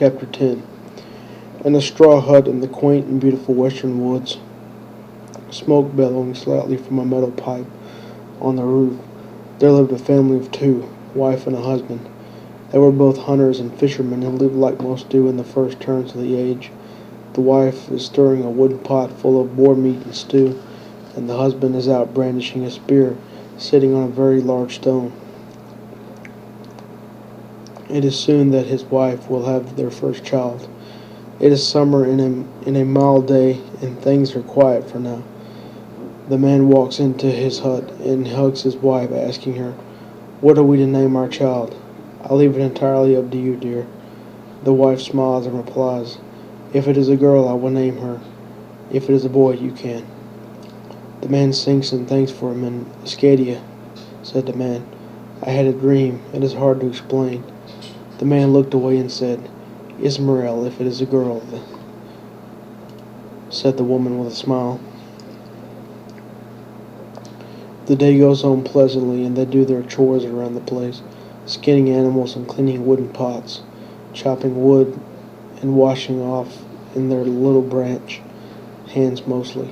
Chapter 10. In a straw hut in the quaint and beautiful western woods, smoke billowing slightly from a metal pipe on the roof, there lived a family of two, wife and a husband. They were both hunters and fishermen and lived like most do in the first turns of the age. The wife is stirring a wooden pot full of boar meat and stew, and the husband is out brandishing a spear, sitting on a very large stone. It is soon that his wife will have their first child. It is summer in a mild day, and things are quiet for now. The man walks into his hut and hugs his wife, asking her, "What are we to name our child?" "I leave it entirely up to you, dear." The wife smiles and replies, "If it is a girl, I will name her. If it is a boy, you can." The man sinks and thanks for him, and "Scadia," said the man, "I had a dream. It is hard to explain." The man looked away and said, "Ismael, if it is a girl," said the woman with a smile. The day goes on pleasantly, and they do their chores around the place, skinning animals and cleaning wooden pots, chopping wood and washing off in their little branch hands mostly.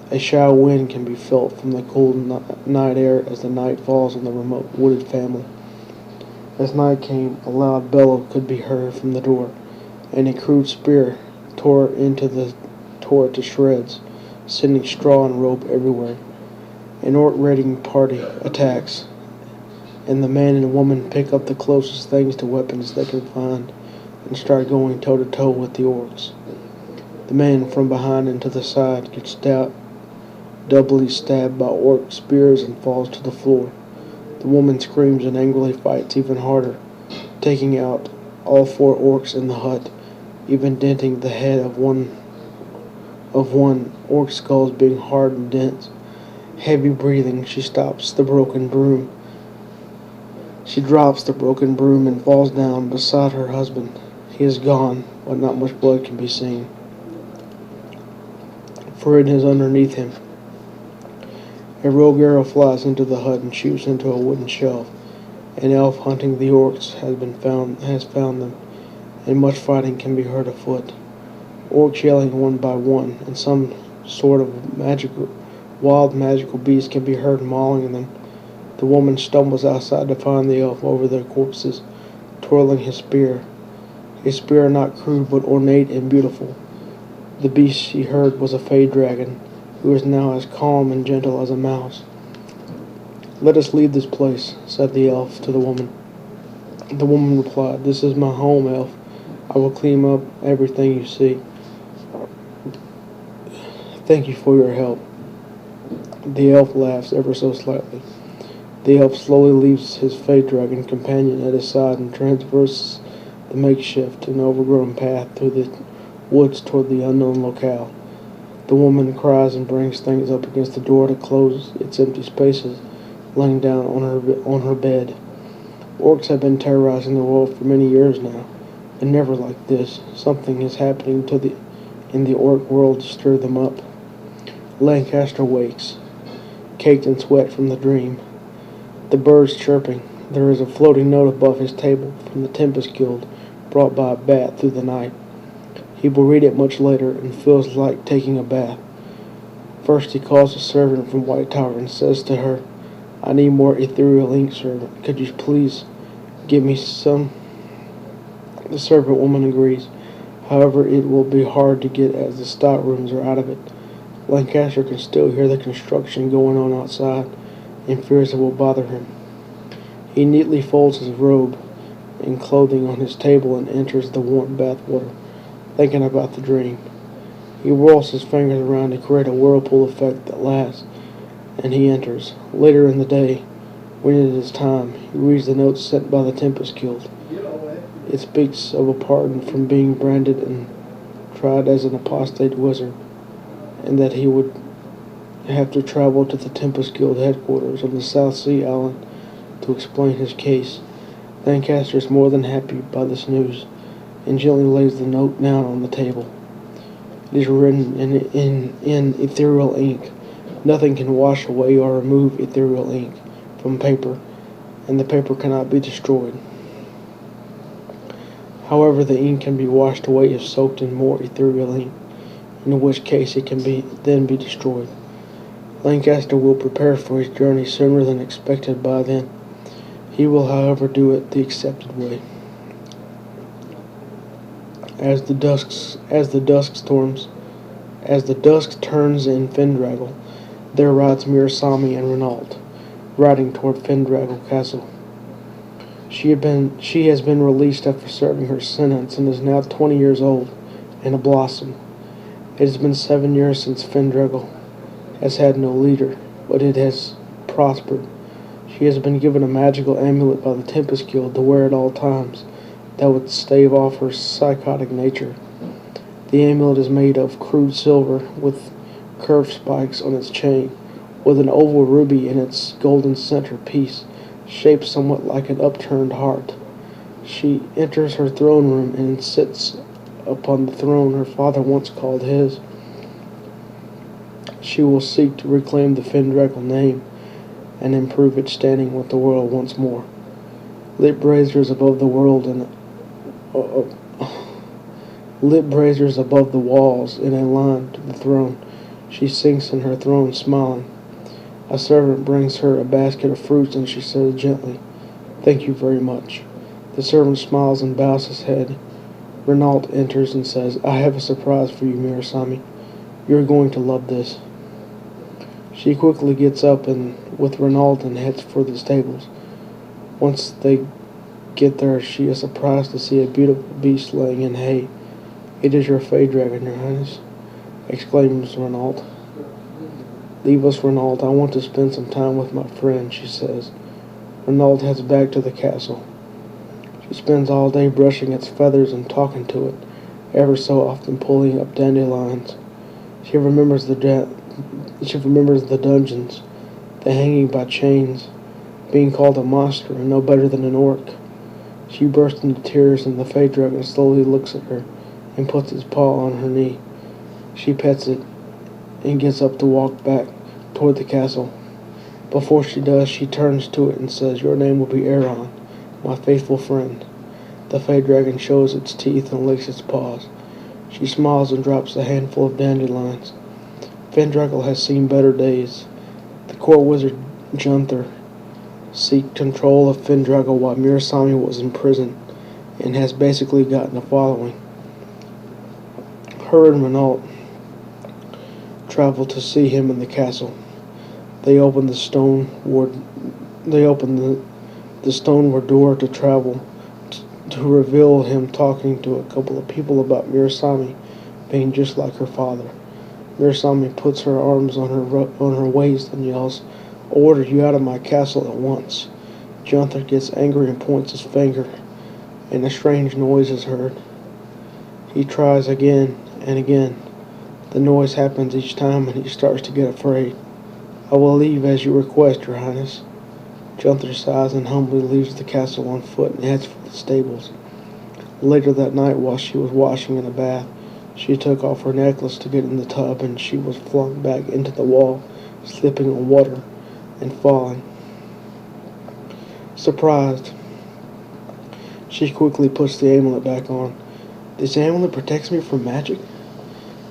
A shy wind can be felt from the cool night air as the night falls on the remote wooded family. As night came, a loud bellow could be heard from the door, and a crude spear tore it to shreds, sending straw and rope everywhere. An orc raiding party attacks, and the man and woman pick up the closest things to weapons they can find and start going toe-to-toe with the orcs. The man from behind and to the side gets doubly stabbed by orc spears and falls to the floor. The woman screams and angrily fights even harder, taking out all four orcs in the hut, even denting the head of one orc's skull being hard and dense. Heavy breathing, she drops the broken broom and falls down beside her husband. He is gone, but not much blood can be seen, for it is underneath him. A rogue arrow flies into the hut and shoots into a wooden shelf. An elf hunting the orcs has found them, and much fighting can be heard afoot. Orcs yelling one by one, and some sort of wild magical beast can be heard mauling them. The woman stumbles outside to find the elf over their corpses, twirling his spear. A spear not crude but ornate and beautiful. The beast she heard was a fey dragon, who is now as calm and gentle as a mouse. "Let us leave this place," said the elf to the woman. The woman replied, "This is my home, elf. I will clean up everything you see. Thank you for your help." The elf laughs ever so slightly. The elf slowly leaves his fey dragon companion at his side and traverses the makeshift and overgrown path through the woods toward the unknown locale. The woman cries and brings things up against the door to close its empty spaces, lying down on her bed. Orcs have been terrorizing the world for many years now, and never like this. Something is happening in the orc world to stir them up. Lancaster wakes, caked in sweat from the dream. The birds chirping. There is a floating note above his table from the Tempest Guild, brought by a bat through the night. He will read it much later and feels like taking a bath. First he calls a servant from White Tower and says to her, "I need more ethereal ink, servant. Could you please give me some?" The servant woman agrees. However, it will be hard to get as the stock rooms are out of it. Lancaster can still hear the construction going on outside and fears it will bother him. He neatly folds his robe and clothing on his table and enters the warm bath water, thinking about the dream. He whirls his fingers around to create a whirlpool effect that lasts, and he enters. Later in the day, when it is time, he reads the note sent by the Tempest Guild. It speaks of a pardon from being branded and tried as an apostate wizard, and that he would have to travel to the Tempest Guild headquarters on the South Sea Island to explain his case. Lancaster is more than happy by this news, and gently lays the note down on the table. It is written in ethereal ink. Nothing can wash away or remove ethereal ink from paper, and the paper cannot be destroyed. However, the ink can be washed away if soaked in more ethereal ink, in which case it can then be destroyed. Lancaster will prepare for his journey sooner than expected by then. He will, however, do it the accepted way. As the dusk turns in Fendraggle, there rides Mirasami and Renault, riding toward Fendraggle Castle. She has been released after serving her sentence and is now 20 years old and a blossom. It has been 7 years since Fendraggle has had no leader, but it has prospered. She has been given a magical amulet by the Tempest Guild to wear at all times that would stave off her psychotic nature. The amulet is made of crude silver with curved spikes on its chain, with an oval ruby in its golden center piece, shaped somewhat like an upturned heart. She enters her throne room and sits upon the throne her father once called his. She will seek to reclaim the Fendraggle name and improve its standing with the world once more. Lit braziers above the walls in a line to the throne. She sinks in her throne, smiling. A servant brings her a basket of fruits, and she says gently, "Thank you very much." The servant smiles and bows his head. Renault enters and says, "I have a surprise for you, Mirasami. You're going to love this." She quickly gets up with Renault and heads for the stables. Once they get there, she is surprised to see a beautiful beast laying in hay. "It is your Fey Dragon, Your Highness," exclaims Renault. "Leave us, Renault. I want to spend some time with my friend," she says. Renault heads back to the castle. She spends all day brushing its feathers and talking to it, ever so often pulling up dandelions. She remembers the dungeons, the hanging by chains, being called a monster and no better than an orc. She bursts into tears, and the Fey Dragon slowly looks at her and puts its paw on her knee. She pets it and gets up to walk back toward the castle. Before she does, she turns to it and says, "Your name will be Aaron, my faithful friend." The Fey Dragon shows its teeth and licks its paws. She smiles and drops a handful of dandelions. Fendraggle has seen better days. The court wizard Junther seeked control of Fendraggle while Mirasami was in prison, and has basically gotten a following. Her and Renault travel to see him in the castle. They open the stoneward door to travel to reveal him talking to a couple of people about Mirasami being just like her father. Mirasami puts her arms on her waist and yells, "I'll order you out of my castle at once." Junther gets angry and points his finger, and a strange noise is heard. He tries again and again. The noise happens each time, and he starts to get afraid. "I will leave as you request, Your Highness." Junther sighs and humbly leaves the castle on foot and heads for the stables. Later that night, while she was washing in a bath, she took off her necklace to get in the tub, and she was flung back into the wall, slipping on water and falling. Surprised, she quickly puts the amulet back on. "This amulet protects me from magic?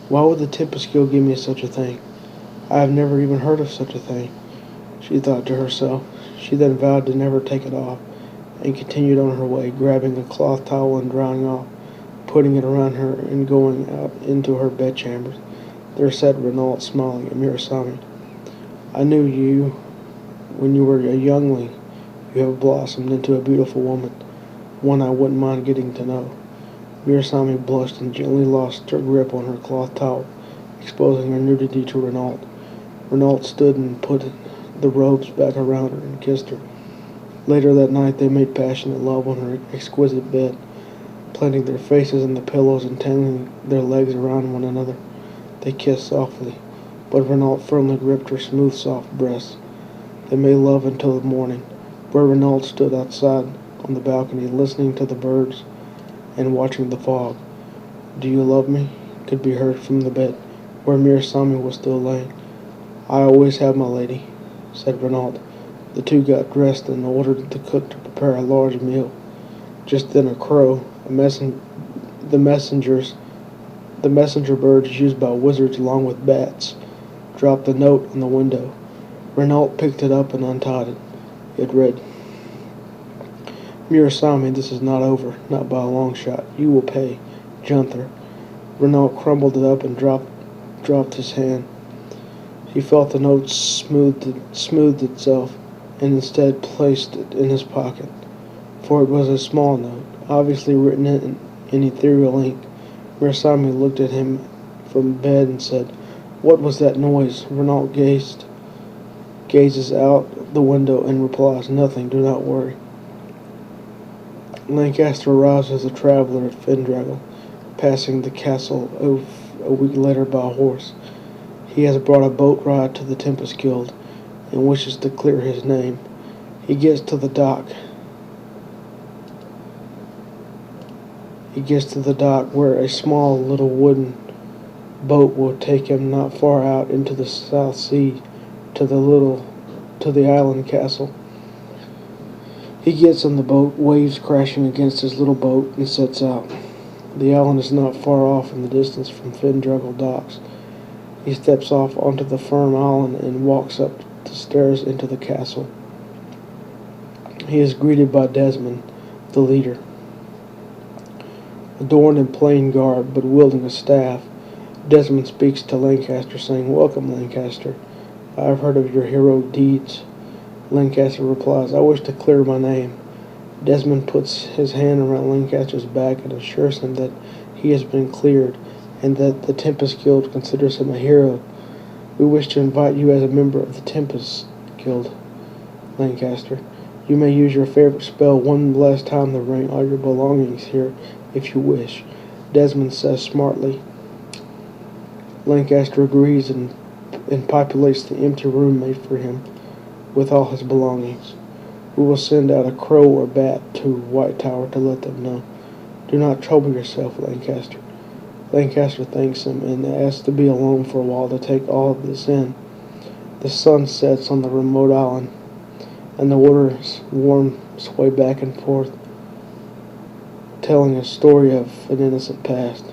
Why would the Tempest Guild give me such a thing? I have never even heard of such a thing," she thought to herself. She then vowed to never take it off, and continued on her way, grabbing a cloth towel and drying off, putting it around her and going out into her bedchambers. There sat Renault smiling at Mirasami. "I knew you when you were a youngling. You have blossomed into a beautiful woman, one I wouldn't mind getting to know." Mirasami blushed and gently lost her grip on her cloth towel, exposing her nudity to Renault. Renault stood and put the robes back around her and kissed her. Later that night they made passionate love on her exquisite bed, planting their faces in the pillows and tangling their legs around one another. They kissed softly, but Renault firmly gripped her smooth, soft breasts. They made love until the morning, where Renault stood outside on the balcony listening to the birds and watching the fog. "Do you love me?" could be heard from the bed, where Mirasami was still laying. "I always have, my lady," said Renault. The two got dressed and ordered the cook to prepare a large meal. Just then a crow, A messen- the messengers, the messenger bird is used by wizards along with bats. Dropped the note on the window. Renault picked it up and untied it. It read, Murasami, this is not over, not by a long shot. You will pay. Gunther. Renault crumbled it up and dropped his hand. He felt the note smoothed itself, and instead placed it in his pocket. For it was a small note, obviously written in ethereal ink. Murasami looked at him from bed and said, What was that noise? Renault gazes out the window and replies, Nothing, do not worry. Lancaster arrives as a traveler at Fendraggle, passing the castle a week later by horse. He has brought a boat ride to the Tempest Guild and wishes to clear his name. He gets to the dock. Where a small little wooden boat will take him not far out into the South Sea to the island castle. He gets on the boat, waves crashing against his little boat, and sets out. The island is not far off in the distance from Fendraggle docks. He steps off onto the firm island and walks up the stairs into the castle. He is greeted by Desmond, the leader. Adorned in plain garb, but wielding a staff, Desmond speaks to Lancaster, saying, Welcome, Lancaster. I have heard of your heroic deeds. Lancaster replies, I wish to clear my name. Desmond puts his hand around Lancaster's back and assures him that he has been cleared, and that the Tempest Guild considers him a hero. We wish to invite you as a member of the Tempest Guild, Lancaster. You may use your favorite spell one last time to bring all your belongings here, if you wish. Desmond says smartly. Lancaster agrees and populates the empty room made for him with all his belongings. We will send out a crow or bat to White Tower to let them know. Do not trouble yourself, Lancaster. Lancaster thanks him and asks to be alone for a while to take all of this in. The sun sets on the remote island, and the waters sway back and forth, telling a story of an innocent past.